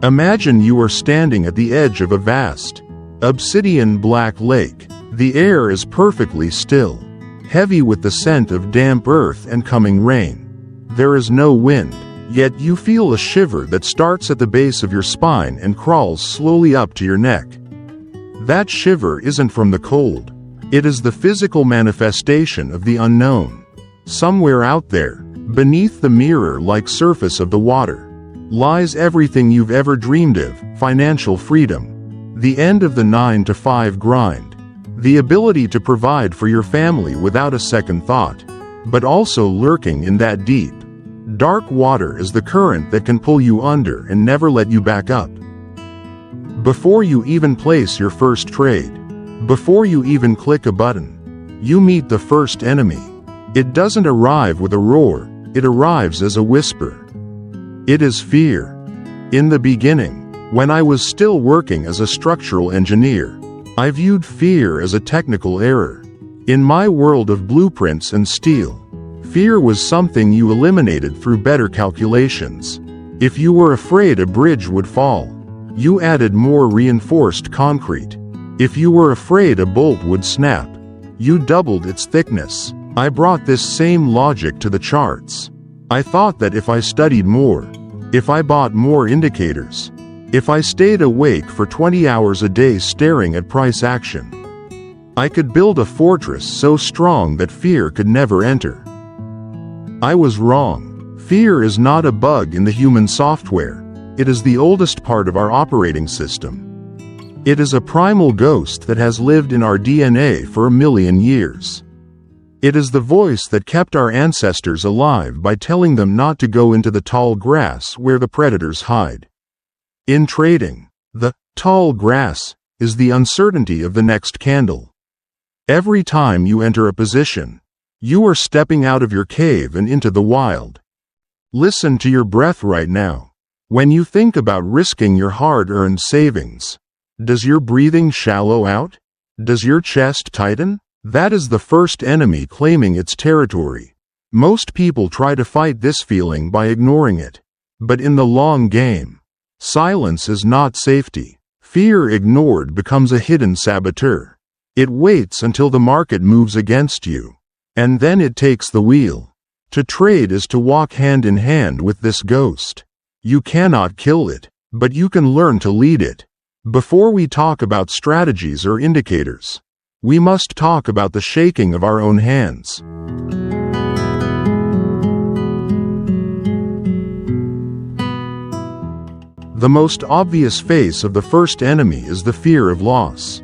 Imagine you are standing at the edge of a vast, obsidian black lake. The air is perfectly still, heavy with the scent of damp earth and coming rain. There is no wind, yet you feel a shiver that starts at the base of your spine and crawls slowly up to your neck. That shiver isn't from the cold. It is the physical manifestation of the unknown. Somewhere out there, beneath the mirror-like surface of the water, lies everything you've ever dreamed of: financial freedom, the end of the 9-to-5 grind, the ability to provide for your family without a second thought. But also lurking in that deep, dark water is the current that can pull you under and never let you back up. Before you even place your first trade, before you even click a button, you meet the first enemy. It doesn't arrive with a roar, it arrives as a whisper. It is fear. In the beginning, when I was still working as a structural engineer, I viewed fear as a technical error. In my world of blueprints and steel, fear was something you eliminated through better calculations. If you were afraid a bridge would fall, you added more reinforced concrete. If you were afraid a bolt would snap, you doubled its thickness. I brought this same logic to the charts. I thought that if I studied more, if I bought more indicators, if I stayed awake for 20 hours a day staring at price action, I could build a fortress so strong that fear could never enter. I was wrong. Fear is not a bug in the human software. It is the oldest part of our operating system. It is a primal ghost that has lived in our DNA for 1,000,000 years. It is the voice that kept our ancestors alive by telling them not to go into the tall grass where the predators hide. In trading, the tall grass is the uncertainty of the next candle. Every time you enter a position, you are stepping out of your cave and into the wild. Listen to your breath right now. When you think about risking your hard-earned savings, does your breathing shallow out? Does your chest tighten? That is the first enemy claiming its territory. Most people try to fight this feeling by ignoring it. But in the long game, silence is not safety. Fear ignored becomes a hidden saboteur. It waits until the market moves against you, and then it takes the wheel. To trade is to walk hand in hand with this ghost. You cannot kill it, but you can learn to lead it. Before we talk about strategies or indicators, we must talk about the shaking of our own hands. The most obvious face of the first enemy is the fear of loss.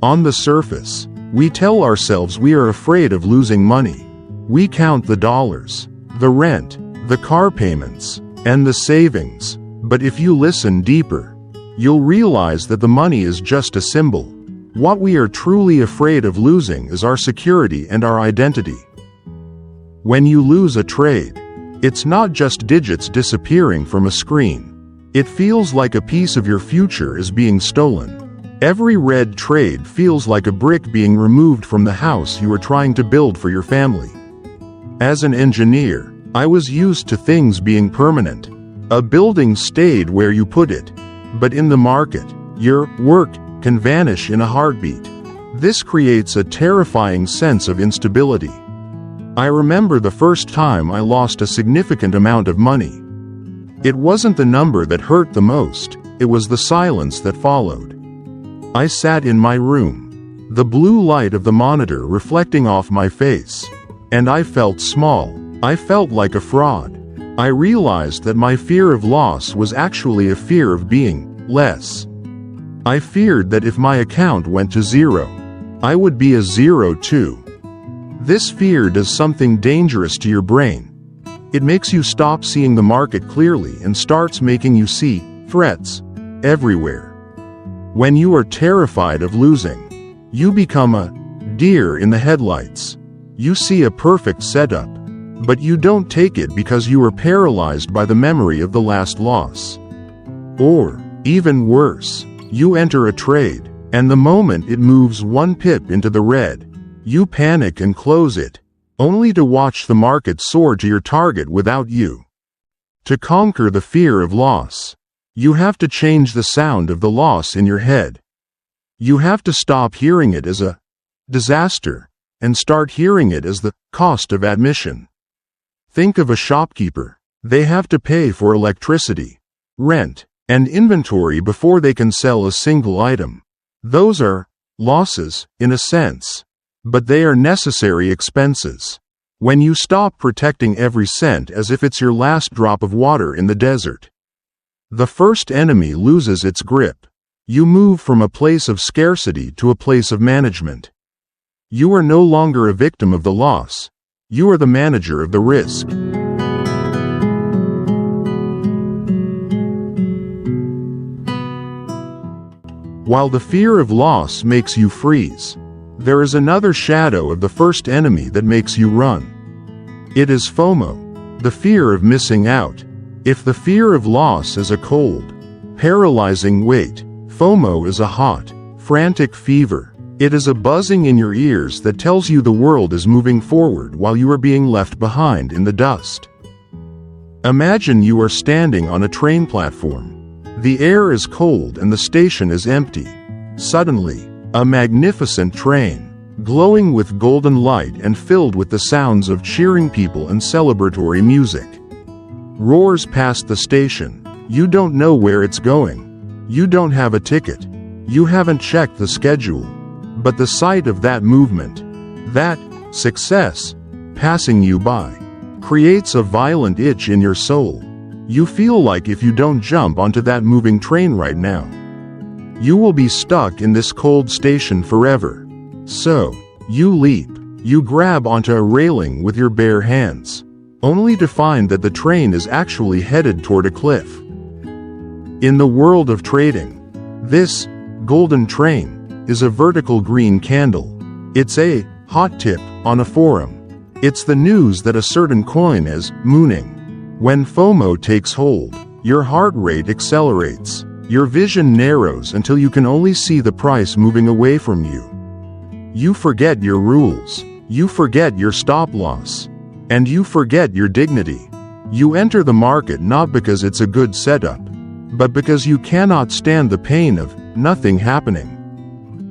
On the surface, we tell ourselves we are afraid of losing money. We count the dollars, the rent, the car payments, and the savings. But if you listen deeper, you'll realize that the money is just a symbol. What we are truly afraid of losing is our security and our identity. When you lose a trade, it's not just digits disappearing from a screen. It feels like a piece of your future is being stolen. Every red trade feels like a brick being removed from the house you are trying to build for your family. As an engineer, I was used to things being permanent. A building stayed where you put it. But in the market, your work can vanish in a heartbeat. This creates a terrifying sense of instability. I remember the first time I lost a significant amount of money. It wasn't the number that hurt the most, it was the silence that followed. I sat in my room, the blue light of the monitor reflecting off my face, and I felt small. I felt like a fraud. I realized that my fear of loss was actually a fear of being less. I feared that if my account went to zero, I would be a zero too. This fear does something dangerous to your brain. It makes you stop seeing the market clearly and starts making you see threats everywhere. When you are terrified of losing, you become a deer in the headlights. You see a perfect setup, but you don't take it because you are paralyzed by the memory of the last loss. Or, even worse, you enter a trade, and the moment it moves 1 pip into the red, you panic and close it, only to watch the market soar to your target without you. To conquer the fear of loss, You have to change the sound of the loss in your head. You have to stop hearing it as a disaster and start hearing it as the cost of admission. Think of a shopkeeper. They have to pay for electricity, rent, and inventory before they can sell a single item. Those are losses, in a sense, but they are necessary expenses. When you stop protecting every cent as if it's your last drop of water in the desert, the first enemy loses its grip. You move from a place of scarcity to a place of management. You are no longer a victim of the loss. You are the manager of the risk. While the fear of loss makes you freeze, there is another shadow of the first enemy that makes you run. It is FOMO, the fear of missing out. If the fear of loss is a cold, paralyzing weight, FOMO is a hot, frantic fever. It is a buzzing in your ears that tells you the world is moving forward while you are being left behind in the dust. Imagine you are standing on a train platform. The air is cold and the station is empty. Suddenly, a magnificent train, glowing with golden light and filled with the sounds of cheering people and celebratory music, roars past the station. You don't know where it's going. You don't have a ticket. You haven't checked the schedule. But the sight of that movement, that success, passing you by, creates a violent itch in your soul. You feel like if you don't jump onto that moving train right now, you will be stuck in this cold station forever. So, you leap. You grab onto a railing with your bare hands, only to find that the train is actually headed toward a cliff. In the world of trading, this golden train is a vertical green candle. It's a hot tip on a forum. It's the news that a certain coin is mooning. When FOMO takes hold, your heart rate accelerates. Your vision narrows until you can only see the price moving away from you. You forget your rules. You forget your stop loss. And you forget your dignity. You enter the market not because it's a good setup, but because you cannot stand the pain of nothing happening.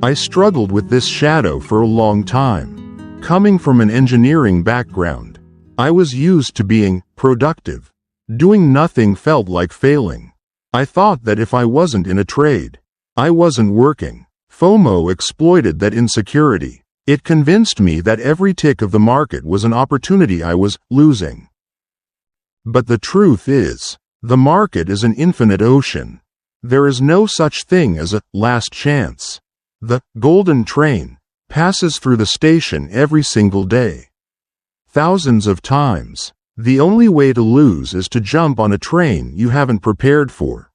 I struggled with this shadow for a long time. Coming from an engineering background, I was used to being productive. Doing nothing felt like failing. I thought that if I wasn't in a trade, I wasn't working. FOMO exploited that insecurity. It convinced me that every tick of the market was an opportunity I was losing. But the truth is, the market is an infinite ocean. There is no such thing as a last chance. The golden train passes through the station every single day. Thousands of times. The only way to lose is to jump on a train you haven't prepared for.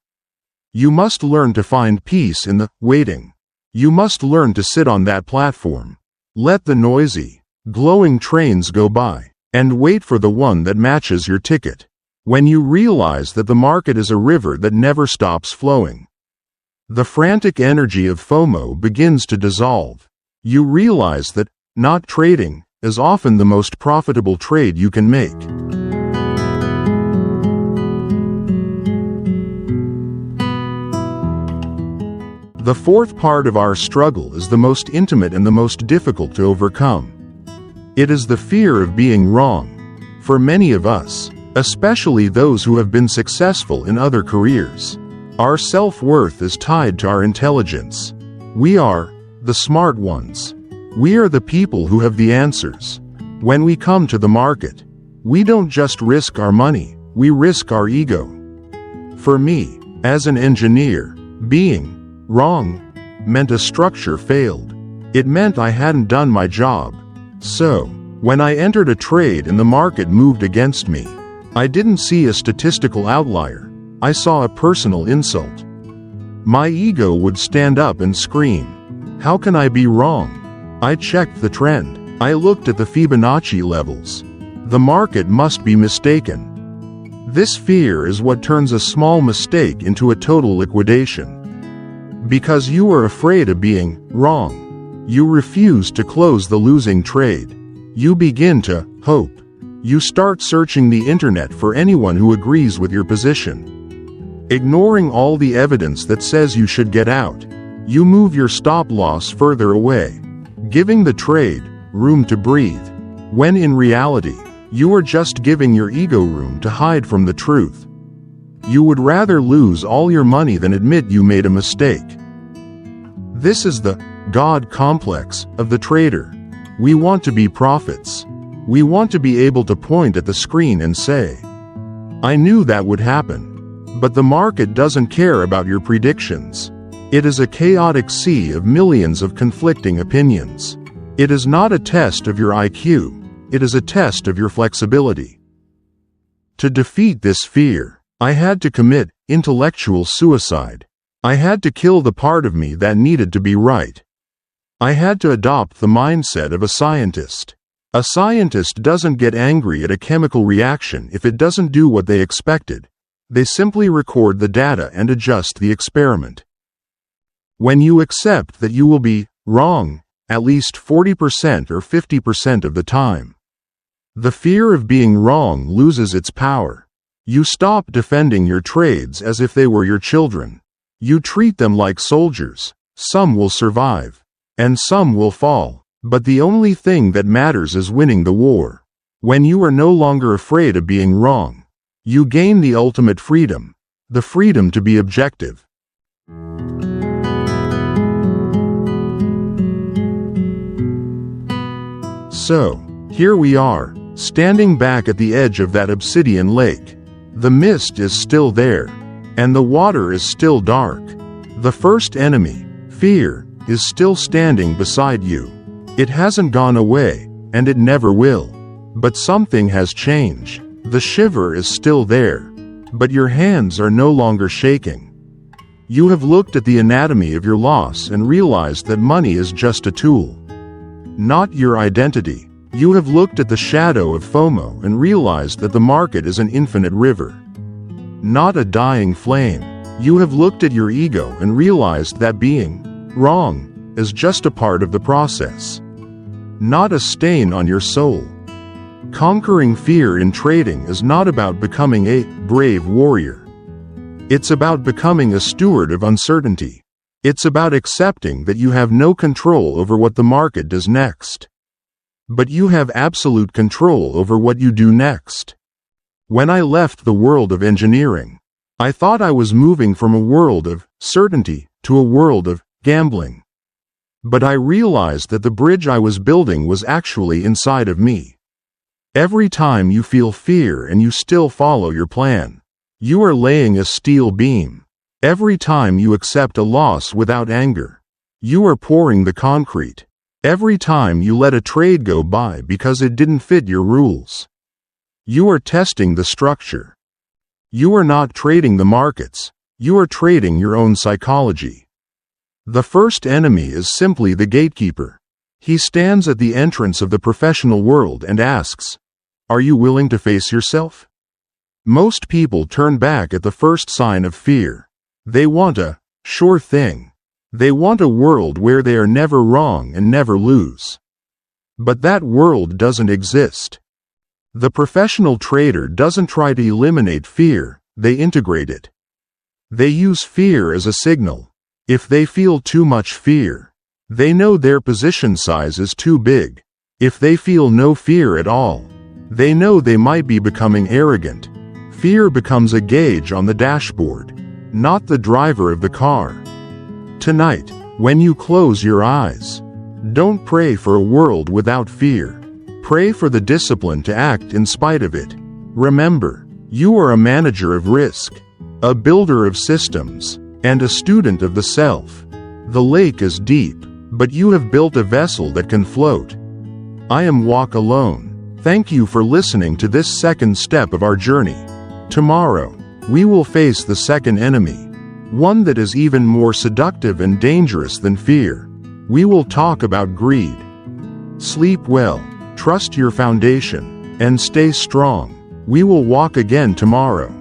You must learn to find peace in the waiting. You must learn to sit on that platform. Let the noisy, glowing trains go by, and wait for the one that matches your ticket. When you realize that the market is a river that never stops flowing, the frantic energy of FOMO begins to dissolve. You realize that not trading is often the most profitable trade you can make. The fourth part of our struggle is the most intimate and the most difficult to overcome. It is the fear of being wrong. For many of us, especially those who have been successful in other careers, our self-worth is tied to our intelligence. We are the smart ones. We are the people who have the answers. When we come to the market, we don't just risk our money, we risk our ego. For me, as an engineer, being wrong meant a structure failed. It meant I hadn't done my job. So, when I entered a trade and the market moved against me, I didn't see a statistical outlier. I saw a personal insult. My ego would stand up and scream, "How can I be wrong?" I checked the trend. I looked at the Fibonacci levels. The market must be mistaken. This fear is what turns a small mistake into a total liquidation. Because you are afraid of being wrong, you refuse to close the losing trade. You begin to hope. You start searching the internet for anyone who agrees with your position. Ignoring all the evidence that says you should get out, you move your stop-loss further away, giving the trade room to breathe, when in reality, you are just giving your ego room to hide from the truth. You would rather lose all your money than admit you made a mistake. This is the God complex of the trader. We want to be prophets. We want to be able to point at the screen and say, "I knew that would happen." But the market doesn't care about your predictions. It is a chaotic sea of millions of conflicting opinions. It is not a test of your IQ. It is a test of your flexibility. To defeat this fear, I had to commit intellectual suicide. I had to kill the part of me that needed to be right. I had to adopt the mindset of a scientist. A scientist doesn't get angry at a chemical reaction if it doesn't do what they expected. They simply record the data and adjust the experiment. When you accept that you will be wrong at least 40% or 50% of the time, the fear of being wrong loses its power. You stop defending your trades as if they were your children. You treat them like soldiers. Some will survive, and some will fall, but the only thing that matters is winning the war. When you are no longer afraid of being wrong, you gain the ultimate freedom, the freedom to be objective. So, here we are, standing back at the edge of that obsidian lake. The mist is still there, and the water is still dark. The first enemy, fear, is still standing beside you. It hasn't gone away, and it never will. But something has changed. The shiver is still there, but your hands are no longer shaking. You have looked at the anatomy of your loss and realized that money is just a tool, not your identity. You have looked at the shadow of FOMO and realized that the market is an infinite river, not a dying flame. You have looked at your ego and realized that being wrong is just a part of the process, not a stain on your soul. Conquering fear in trading is not about becoming a brave warrior. It's about becoming a steward of uncertainty. It's about accepting that you have no control over what the market does next, but you have absolute control over what you do next. When I left the world of engineering, I thought I was moving from a world of certainty to a world of gambling. But I realized that the bridge I was building was actually inside of me. Every time you feel fear and you still follow your plan, you are laying a steel beam. Every time you accept a loss without anger, you are pouring the concrete. Every time you let a trade go by because it didn't fit your rules, you are testing the structure. You are not trading the markets, you are trading your own psychology. The first enemy is simply the gatekeeper. He stands at the entrance of the professional world and asks, "Are you willing to face yourself?" Most people turn back at the first sign of fear. They want a sure thing. They want a world where they are never wrong and never lose. But that world doesn't exist. The professional trader doesn't try to eliminate fear, they integrate it. They use fear as a signal. If they feel too much fear, they know their position size is too big. If they feel no fear at all, they know they might be becoming arrogant. Fear becomes a gauge on the dashboard, not the driver of the car. Tonight, when you close your eyes, don't pray for a world without fear. Pray for the discipline to act in spite of it. Remember, you are a manager of risk, a builder of systems, and a student of the self. The lake is deep, but you have built a vessel that can float. I am WalkAlone. Thank you for listening to this second step of our journey. Tomorrow, we will face the second enemy, one that is even more seductive and dangerous than fear. We will talk about greed. Sleep well, trust your foundation, and stay strong. We will walk again tomorrow.